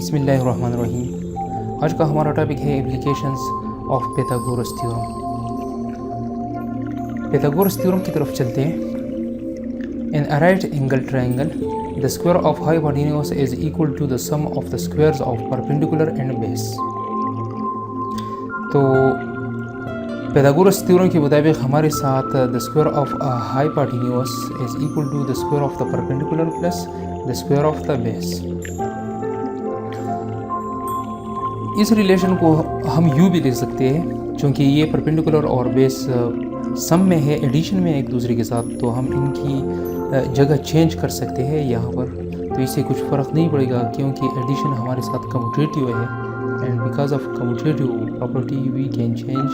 बिस्मिल्लाहिर्रहमानिर्रहीम। आज का हमारा टॉपिक है applications of Pythagoras theorem. Pythagoras theorem की तरफ चलते हैं। In a right angle triangle the square of hypotenuse is equal to the sum of the squares of perpendicular and base. तो पाइथागोरस थ्योरम के मुताबिक हमारे साथ the square of hypotenuse is equal to the square of the perpendicular plus the square of the base. इस relation को हम यूँ भी लिख सकते हैं, क्योंकि ये परपेंडिकुलर और बेस सम में है, एडिशन में एक दूसरे के साथ, तो हम इनकी जगह चेंज कर सकते हैं यहाँ पर। तो इससे कुछ फ़र्क नहीं पड़ेगा, क्योंकि एडिशन हमारे साथ कम्यूटेटिव है, and because of commutative property we can change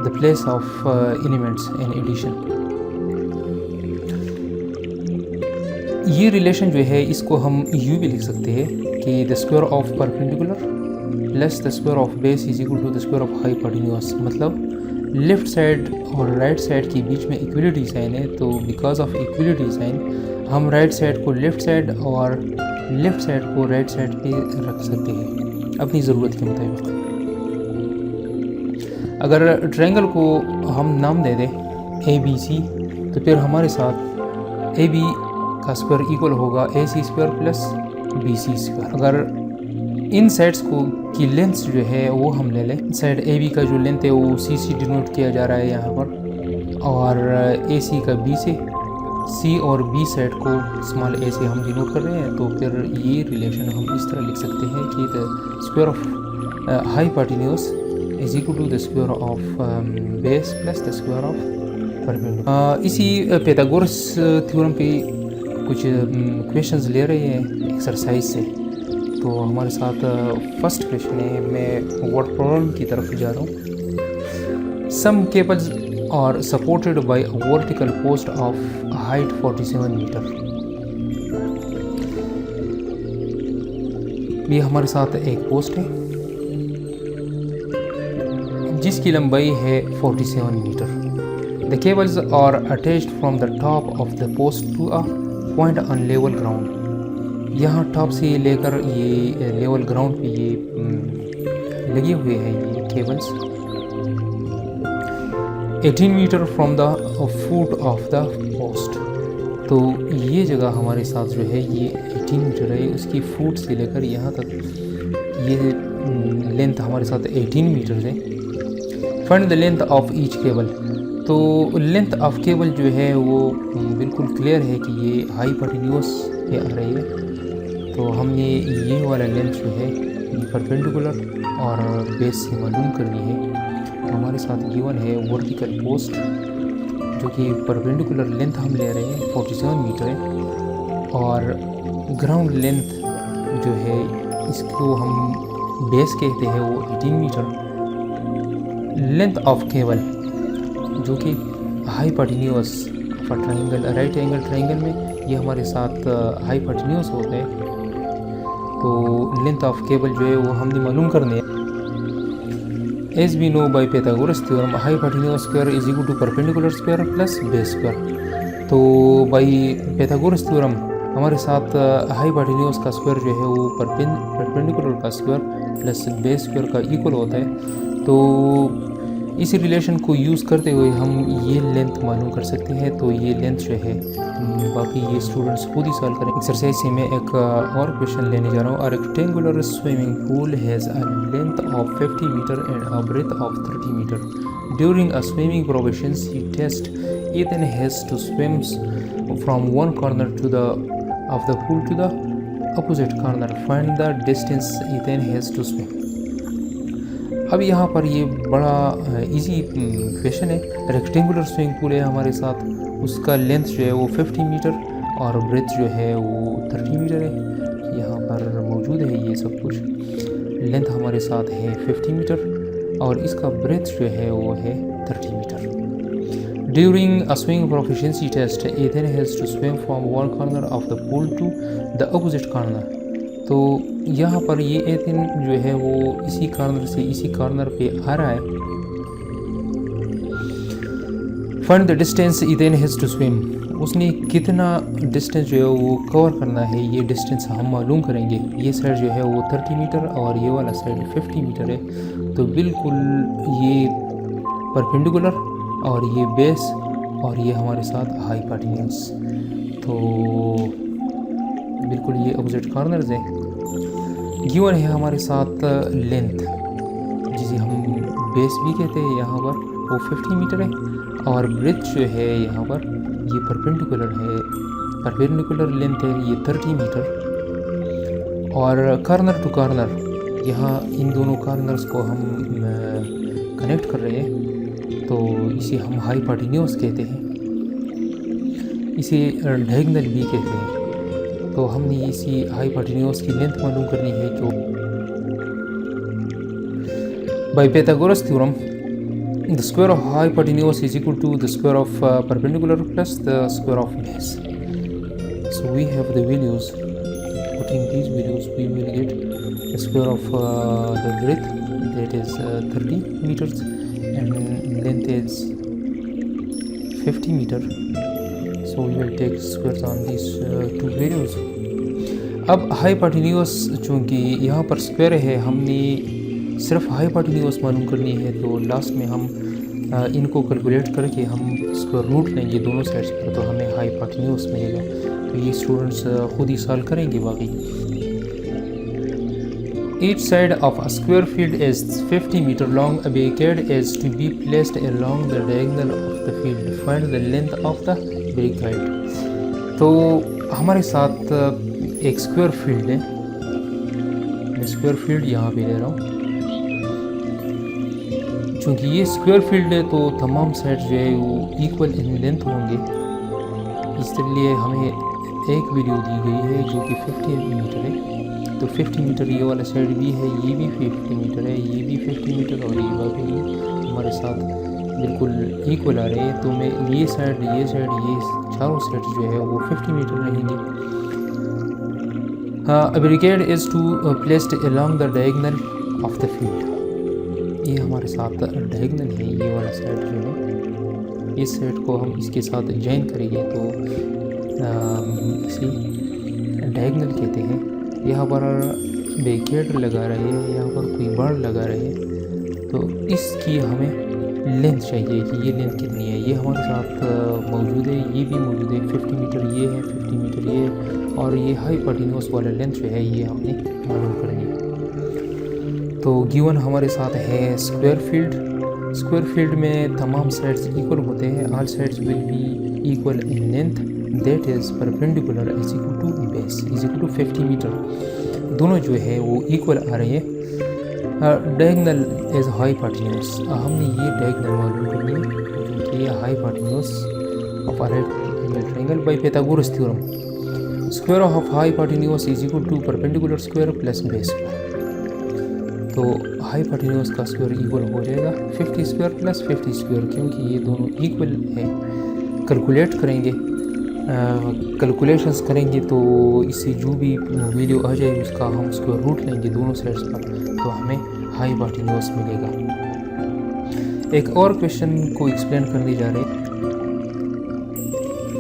the place of elements in addition. ये रिलेशन जो है इसको हम यूँ भी लिख सकते हैं कि the square of perpendicular plus the square of base is equal to the square of hypotenuse. मतलब लेफ़्ट साइड और राइट साइड के बीच में इक्वलिटी साइन है, तो बिकॉज ऑफ इक्वलिटी साइन हम राइट साइड को लेफ़्ट साइड और लेफ़्ट साइड को राइट साइड पे रख सकते हैं अपनी ज़रूरत के मुताबिक। अगर ट्रायंगल को हम नाम दे दें ABC, तो फिर हमारे साथ AB का स्क्वायर इक्वल होगा AC square plus BC square. अगर इन साइड्स को की लेंथ जो है वो हम ले लें, साइड AB का जो लेंथ है वो CC डिनोट किया जा रहा है यहाँ पर, और AC का B से, C और B साइड को स्मॉल a से हम डिनोट कर रहे हैं। तो फिर ये रिलेशन हम इस तरह लिख सकते हैं कि the square of hypotenuse is equal to the square of base plus the square of perpendicular. इसी पाइथागोरस थ्योरम पे कुछ क्वेश्चंस ले रहे हैं एक्सरसाइज से। तो हमारे साथ फर्स्ट क्वेश्चन है, मैं वर्ड प्रॉब्लम की तरफ जा रहा हूँ। Some cables are supported by a vertical post of height 47 metre. ये हमारे साथ एक पोस्ट है जिसकी लंबाई है 47 metre. The cables are attached from the top of the post to a point on level ground. यहाँ टॉप से लेकर ये लेवल ग्राउंड पे ये लगे हुए हैं ये cables 18 metre from the foot of the post. तो ये जगह हमारे साथ जो है ये 18 मीटर है, उसकी फुट से लेकर यहाँ तक ये लेंथ हमारे साथ 18 मीटर है। Find the length of each cable. तो लेंथ ऑफ केबल जो है वो बिल्कुल क्लियर है कि ये हाइपोटेन्यूज पे आ रही है। तो हमने ये वाला लेंथ जो है परपेंडिकुलर और बेस से मालूम करनी है। तो हमारे साथ गिवन है वर्टिकल पोस्ट जो कि परपेंडिकुलर लेंथ हम ले रहे हैं 47 मीटर है, और ग्राउंड लेंथ जो है इसको हम बेस कहते हैं वो 18 मीटर। लेंथ ऑफ केबल जो कि hypotenuse of triangle, right angle triangle में ये हमारे साथ हाइपोटेन्यूज होता है। तो लेंथ ऑफ केबल जो है वो हमने मालूम करने है। As we know by Pythagoras theorem hypotenuse square is equal to perpendicular square plus base square. तो बाय पाइथागोरस थ्योरम हमारे साथ हाइपोटेन्यूज का स्क्वायर जो है वो परपेंडिकुलर का स्क्वायर प्लस बेस स्क्वायर का इक्वल होता है। तो इस रिलेशन को यूज़ करते हुए हम ये लेंथ मालूम कर सकते हैं। तो ये लेंथ जो है बाकी ये स्टूडेंट्स खुद ही सॉल्व करें। एक्सरसाइज से मैं एक और क्वेश्चन लेने जा रहा हूँ। A rectangular swimming pool has a length of 50 metre and a breadth of 30 metre. During a swimming proficiency test Ethan has to swim from one corner of the pool to the opposite corner. Find the distance Ethan has to swim. अब यहाँ पर ये बड़ा easy question है। Rectangular swimming pool है हमारे साथ, उसका लेंथ जो है वो 50 मीटर और ब्रेथ जो है वो 30 मीटर है। यहाँ पर मौजूद है ये सब कुछ। लेंथ हमारे साथ है 50 मीटर और इसका ब्रेथ जो है वो है 30 metre. During a swimming proficiency test Ethan has to swim from one corner of the pool to the opposite corner. तो यहाँ पर ये एथन जो है वो इसी कॉर्नर से इसी कॉर्नर पे आ रहा है। Find the distance Ethan has to swim. उसने कितना डिस्टेंस जो है वो कवर करना है, ये डिस्टेंस हम मालूम करेंगे। ये साइड जो है वो 30 मीटर और ये वाला साइड 50 मीटर है। तो बिल्कुल ये परपेंडिकुलर और ये बेस और ये हमारे साथ हाइपोटेन्यूज, तो बिल्कुल ये अपोजिट कॉर्नर्स हैं। गिवन है हमारे साथ लेंथ, जिसे हम बेस भी कहते हैं यहाँ पर, वो 50 मीटर है और ब्रेथ जो है यहाँ पर ये परपेंडिकुलर है, परपेंडिकुलर लेंथ है ये 30 मीटर। और कॉर्नर टू कॉर्नर, यहाँ इन दोनों कॉर्नर्स को हम कनेक्ट कर रहे हैं, तो इसे हम हाइपोटेन्यूज कहते हैं, इसे डायगोनल भी कहते हैं। तो हमने इसी हाइपोटेन्यूज की लेंथ मालूम करनी है, जो bye Pythagoras theorem the square of hypotenuse is equal to the square of perpendicular plus the square of base. So we have the values. Putting these values, we will get the square of the breadth, that is 30 meters, and length is 50 meter. So we will take squares on these two values. अब hypotenuse चूँकि यहाँ पर square है, हमने सिर्फ hypotenuse मालूम करनी है, तो लास्ट में हम इनको कैलकुलेट करके हम स्क्वायर रूट लेंगे दोनों साइड्स पर, तो हमें हाइपोटेन्यूज मिलेगा। तो ये स्टूडेंट्स खुद ही सॉल्व करेंगे बाकी। Each side of a square field is 50 meter long. A barricade is to be placed along the diagonal of the field. Find the length of the barricade. तो हमारे साथ एक स्क्वायर फील्ड है, मैं square field यहाँ पे ले रहा हूँ। चूँकि ये स्क्वायर फील्ड है तो तमाम साइड जो है वो इक्वल इन लेंथ होंगे, इसलिए हमें एक वीडियो दी गई है जो कि 50 मीटर है। तो 50 मीटर ये वाला साइड भी है, ये भी 50 मीटर है, ये भी 50 मीटर और ये बाकी भी हमारे साथ बिल्कुल इक्वल आ रहे हैं। तो मैं ये साइड ये चारों साइड जो है वो 50 मीटर रहेंगे। A barricade is to placed along the diagonal of the field. ये हमारे साथ डायगोनल है, ये वाला साइड जो है, इस साइड को हम इसके साथ जॉइन करेंगे तो इसे डायगोनल कहते हैं। यहाँ पर बैरिकेड लगा रहे हैं, यहाँ पर कोई बाड़ लगा रहे हैं, तो इसकी हमें लेंथ चाहिए कि ये लेंथ कितनी है। ये हमारे साथ मौजूद है, ये भी मौजूद है, 50 मीटर ये है, 50 मीटर ये है, और ये हाइपोटेन्यूज वाला लेंथ जो है ये हमने मालूम करनी है। तो गिवन हमारे साथ है स्क्वायर फील्ड। स्क्वायर फील्ड में तमाम साइड्स इक्वल होते हैं, all sides will be equal in length, that is perpendicular is equal to base is equal to 50 metre. दोनों जो है वो इक्वल आ रहे हैं। डायगोनल इज हाइपोटेन्यूज, हमने ये डायगोनल मालूम करनी है जो कि hypotenuse of a right triangle by Pythagoras theorem. Square of hypotenuse is equal to perpendicular square plus base square. तो हाइपोटेन्यूज का स्क्वायर इक्वल हो जाएगा 50 स्क्वायर प्लस 50 स्क्वायर, क्योंकि ये दोनों इक्वल है। कैलकुलेट करेंगे, कैलकुलेशंस करेंगे तो इससे जो भी वैल्यू आ जाए उसका हम स्क्वायर रूट लेंगे दोनों साइड्स पर, तो हमें हाइपोटेन्यूज मिलेगा। एक और क्वेश्चन को एक्सप्लेन करने जा रहे हैं।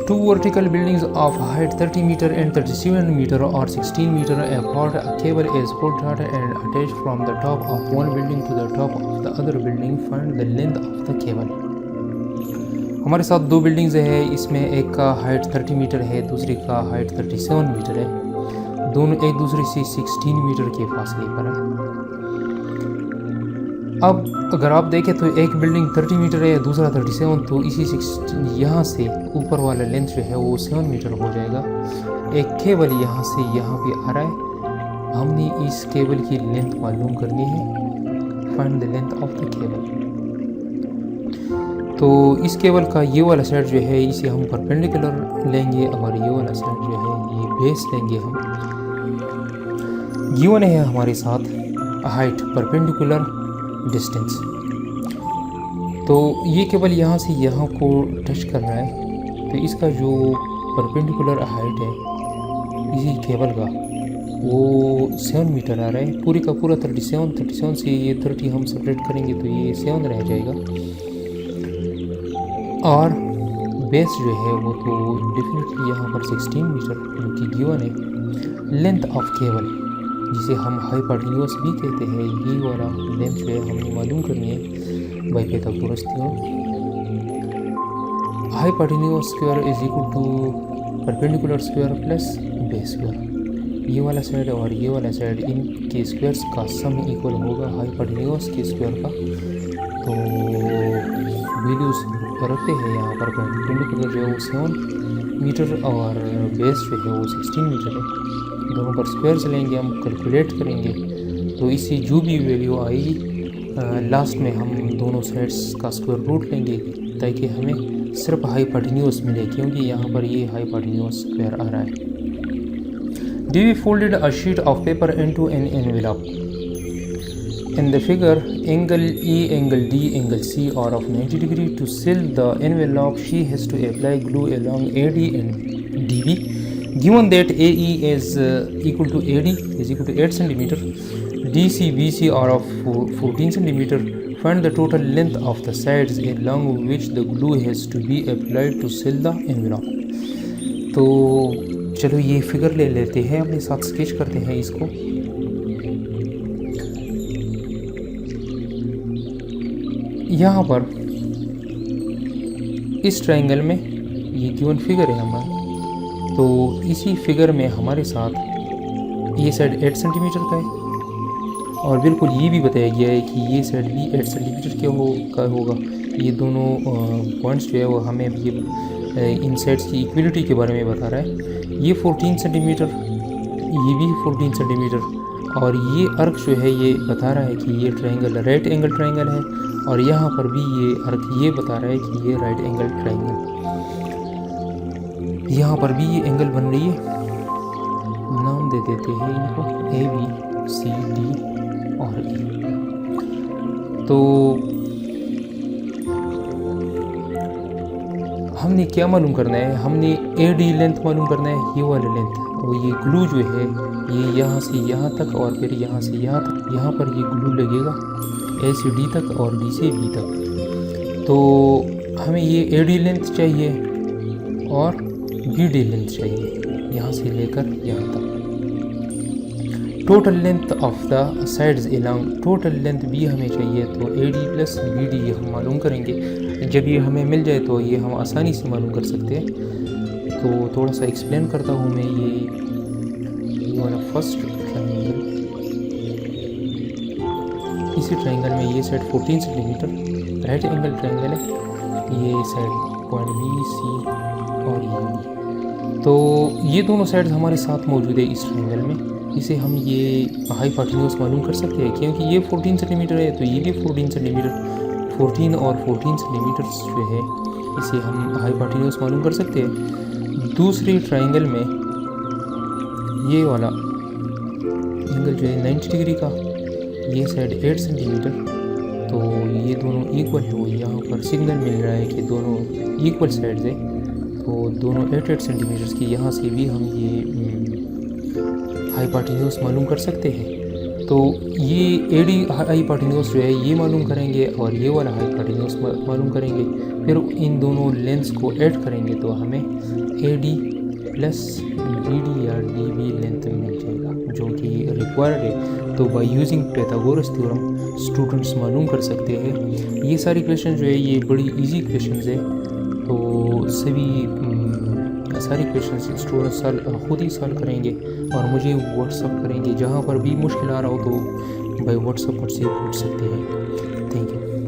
Two vertical buildings of height 30 meter and 37 meter or 16 meter apart, a cable is pulled out and attached from the top of one building to the top of the other building. Find the length of the cable. हमारे साथ दो buildings है, इसमें एक का height 30 metre है, दूसरी का हाइट 37 मीटर है। दोनों एक दूसरे से 16 मीटर के फासले पर है। अब अगर आप देखें तो एक बिल्डिंग 30 मीटर है, दूसरा 37, तो इसी 16 यहाँ से ऊपर वाला लेंथ जो है वो 7 मीटर हो जाएगा। एक केबल यहाँ से यहाँ पे आ रहा है, हमने इस केबल की लेंथ मालूम करनी है। Find the length of the cable. तो इस केबल का ये वाला साइड जो है इसे हम परपेंडिकुलर लेंगे और ये वाला साइड जो है ये बेस लेंगे हम। गिवन है हमारे साथ हाइट परपेंडिकुलर डिस्टेंस, तो ये केबल यहाँ से यहाँ को टच कर रहा है, तो इसका जो परपेंडिकुलर हाइट है इसी केबल का वो 7 मीटर आ रहा है। पूरी का पूरा 37 से ये 30 हम सेपरेट करेंगे तो ये 7 रह जाएगा। और बेस जो है वो तो डेफिनेटली यहाँ पर 16 मीटर जो कि गिवन है। लेंथ ऑफ केबल जिसे हम हाइपोटेन्यूज भी कहते हैं, ये वाला लेंथ जो है हमें मालूम करनी है by Pythagoras theorem. Hypotenuse square is equal to perpendicular square plus base square. ये वाला साइड और ये वाला साइड इनके स्क्वायर्स का सम इक्वल होगा हाइपोटेन्यूज के स्क्वायर का। तो वैल्यूज रखते हैं यहाँ पर। परपेंडिकुलर जो है वो 7 मीटर और बेस जो है वो 16 मीटर है। दोनों पर स्क्वायर्स लेंगे, हम कैलकुलेट करेंगे तो इससे जो भी वैल्यू आएगी लास्ट में हम दोनों साइड्स का स्क्वायर रूट लेंगे ताकि हमें सिर्फ हाइपोटेन्यूज मिले, क्योंकि यहाँ पर ये हाइपोटेन्यूज स्क्वायर आ रहा है। We folded a sheet of paper into an envelope. In the figure, angle E, angle D, angle C are of 90 degrees. To seal the envelope, she has to apply glue along AD and DB. Given that AE is equal to AD is equal to 8 cm, DC, BC are of 14 cm. Find the total length of the sides along which the glue has to be applied to seal the envelope. तो चलो ये figure ले लेते हैं, अपने साथ sketch करते हैं इसको। यहाँ पर इस ट्रायंगल में ये गिवन फिगर है हमारा, तो इसी फिगर में हमारे साथ ये साइड 8 सेंटीमीटर का है और बिल्कुल ये भी बताया गया है कि ये साइड भी 8 सेंटीमीटर का होगा। ये दोनों पॉइंट्स जो है वो हमें ये इन साइड्स की इक्वलिटी के बारे में बता रहा है। ये 14 सेंटीमीटर, ये भी 14 सेंटीमीटर और ये अर्क जो है ये बता रहा है कि ये ट्रायंगल राइट एंगल ट्रायंगल है और यहाँ पर भी ये अर्क ये बता रहा है कि ये राइट एंगल ट्रायंगल। यहाँ पर भी ये एंगल बन रही है, नाम दे देते हैं इनको A, B, C, D और E। तो हमने क्या मालूम करना है, हमने AD लेंथ मालूम करना है, ये वाला लेंथ। और ये ग्लू जो है ये यहाँ से यहाँ तक और फिर यहाँ से यहाँ तक, यहाँ पर ये ग्लू लगेगा A से D तक और D से B तक। तो हमें ये AD लेंथ चाहिए और BD लेंथ चाहिए, यहाँ से लेकर यहाँ तक। Total length of the sides along, total length भी हमें चाहिए, तो AD प्लस BD हम मालूम करेंगे। जब ये हमें मिल जाए तो ये हम आसानी से मालूम कर सकते हैं। तो थोड़ा सा एक्सप्लेन करता हूँ मैं। ये वाला फर्स्ट ट्रायंगल, इसी ट्रायंगल में ये side 14 centimetre right angle triangle है, ये साइड पॉइंट B, C और ये। तो ये दोनों साइड्स हमारे साथ मौजूद है इस ट्रायंगल में। इसे हम ये हाइपोटेन्यूज मालूम कर सकते हैं, क्योंकि ये 14 सेंटीमीटर है तो ये भी 14 सेंटीमीटर, 14 और 14 सेंटीमीटर जो है इसे हम हाइपोटेन्यूज मालूम कर सकते हैं। दूसरे ट्रायंगल में ये वाला एंगल जो है 90 डिग्री का, ये साइड 8 सेंटीमीटर, तो ये दोनों इक्वल है। वो यहाँ पर सिग्नल मिल रहा है कि दोनों इक्वल साइड्स है, तो दोनों 8 सेंटीमीटर की यहाँ से भी हम ये हाइपोटेन्यूज मालूम कर सकते हैं। तो ये AD हाइपोटेन्यूज जो है ये मालूम करेंगे और ये वाला हाइपोटेन्यूज मालूम करेंगे, फिर इन दोनों लेंथ्स को ऐड करेंगे तो हमें AD प्लस BD या DB लेंथ मिल जाएगा जो कि रिक्वायर्ड है। तो by using Pythagoras theorem students मालूम कर सकते हैं। ये सारी क्वेश्चन जो है ये बड़ी इजी क्वेश्चन है, तो सभी सारे क्वेश्चन स्टूडेंट्स खुद ही सॉल्व करेंगे और मुझे व्हाट्सअप करेंगे। जहाँ पर भी मुश्किल आ रहा हो तो बाय व्हाट्सअप मुझसे पूछ सकते हैं। Thank you.